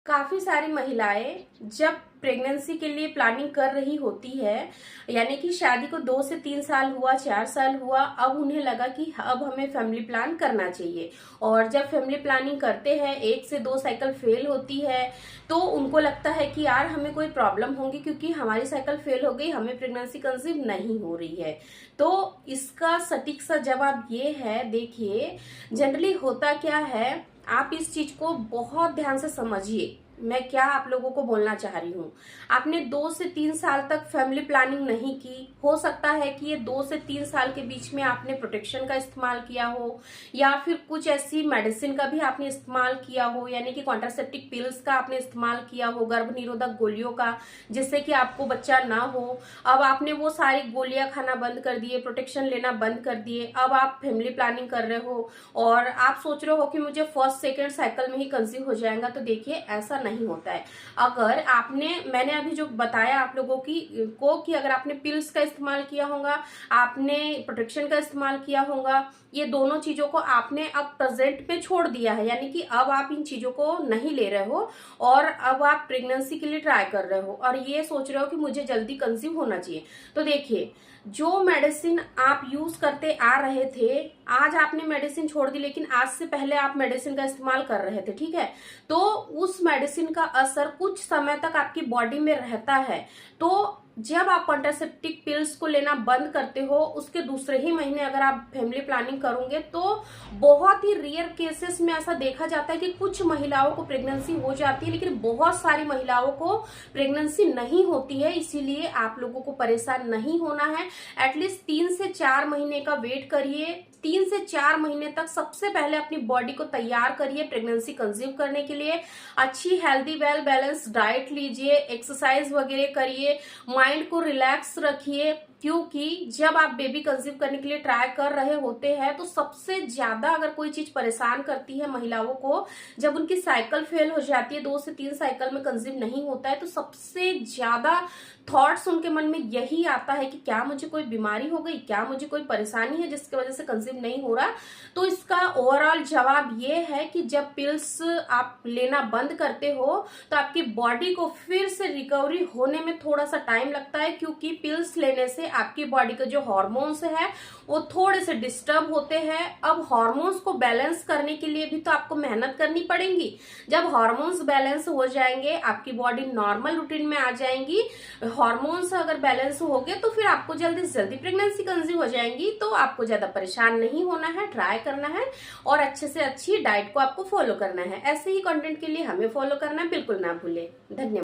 काफी सारी महिलाएं जब प्रेगनेंसी के लिए प्लानिंग कर रही होती है, यानी कि शादी को 2 से 3 साल हुआ, 4 साल हुआ, अब उन्हें लगा कि अब हमें फैमिली प्लान करना चाहिए। और जब फैमिली प्लानिंग करते हैं, 1 से 2 साइकिल फेल होती है, तो उनको लगता है कि यार हमें कोई प्रॉब्लम होगी क्योंकि हमारी साइकिल फेल हो गई, हमें प्रेगनेंसी कंसीव नहीं हो रही है। तो इसका सटीक सा जवाब ये है, देखिए जनरली होता क्या है, आप इस चीज को बहुत ध्यान से समझिए। मैं क्या आप लोगों को बोलना चाह रही हूँ। आपने 2 से 3 साल तक फैमिली प्लानिंग नहीं की, हो सकता है कि ये 2 से 3 साल के बीच में आपने प्रोटेक्शन का इस्तेमाल किया हो, या फिर कुछ ऐसी मेडिसिन का भी आपने इस्तेमाल किया हो, यानी कि कॉन्ट्रासेप्टिव पिल्स का आपने इस्तेमाल किया हो, गर्भ निरोधक गोलियों का, जिससे कि आपको बच्चा ना हो। अब आपने वो सारी गोलियां खाना बंद कर दिए, प्रोटेक्शन लेना बंद कर दिए, अब आप फैमिली प्लानिंग कर रहे हो और आप सोच रहे हो कि मुझे फर्स्ट सेकेंड साइकिल में ही कंसीव हो जाएगा। तो देखिए ऐसा नहीं होता है। अगर मैंने अभी जो बताया आप लोगों कि अगर आपने पिल्स का इस्तेमाल किया होगा, आपने प्रोटेक्शन का इस्तेमाल किया होगा, ये दोनों चीजों को आपने अब प्रेजेंट में छोड़ दिया है, यानी कि अब आप इन चीजों को नहीं ले रहे हो और अब आप प्रेगनेंसी के लिए ट्राई कर रहे हो और ये सोच रहे हो कि मुझे जल्दी कंसीव होना चाहिए। तो देखिए, जो मेडिसिन आप यूज करते आ रहे थे, आज आपने मेडिसिन छोड़ दी, लेकिन आज से पहले आप मेडिसिन का इस्तेमाल कर रहे थे, ठीक है। तो उस मेडिसिन का असर कुछ समय तक आपकी बॉडी में रहता है। तो जब आप कॉन्ट्रासेप्टिव पिल्स को लेना बंद करते हो, उसके दूसरे ही महीने अगर आप फैमिली प्लानिंग करोगे, तो बहुत ही रेयर केसेस में ऐसा देखा जाता है कि कुछ महिलाओं को प्रेगनेंसी हो जाती है, लेकिन बहुत सारी महिलाओं को प्रेगनेंसी नहीं होती है। इसीलिए आप लोगों को परेशान नहीं होना है। एटलीस्ट 3 से 4 महीने का वेट करिए। 3 से 4 महीने तक सबसे पहले अपनी बॉडी को तैयार करिए प्रेगनेंसी कंसीव करने के लिए। अच्छी हेल्दी वेल बैलेंस डाइट लीजिए, एक्सरसाइज वगैरह करिए, माइंड को रिलैक्स रखिए, क्योंकि जब आप बेबी कंसीव करने के लिए ट्राई कर रहे होते हैं तो सबसे ज्यादा अगर कोई चीज परेशान करती है महिलाओं को, जब उनकी साइकिल फेल हो जाती है, 2 से 3 साइकिल में कंसीव नहीं होता है, तो सबसे ज्यादा थॉट्स उनके मन में यही आता है कि क्या मुझे कोई बीमारी हो गई, क्या मुझे कोई परेशानी है जिसकी वजह से कंसीव नहीं हो रहा। तो इसका ओवरऑल जवाब ये है कि जब पिल्स आप लेना बंद करते हो तो आपकी बॉडी को फिर से रिकवरी होने में थोड़ा सा टाइम लगता है, क्योंकि पिल्स लेने से आपकी बॉडी के जो हार्मोन्स है वो थोड़े से डिस्टर्ब होते हैं। अब हार्मोन्स को बैलेंस करने के लिए भी तो आपको मेहनत करनी पड़ेगी। जब हार्मोन्स बैलेंस हो जाएंगे, आपकी बॉडी नॉर्मल रूटीन में आ जाएंगी, हार्मोन्स अगर बैलेंस हो गए, तो फिर आपको जल्दी से जल्दी प्रेगनेंसी कंसीव हो जाएंगी। तो आपको ज्यादा परेशान नहीं होना है, ट्राई करना है और अच्छे से अच्छी डाइट को आपको फॉलो करना है। ऐसे ही कंटेंट के लिए हमें फॉलो करना बिल्कुल ना भूले। धन्यवाद।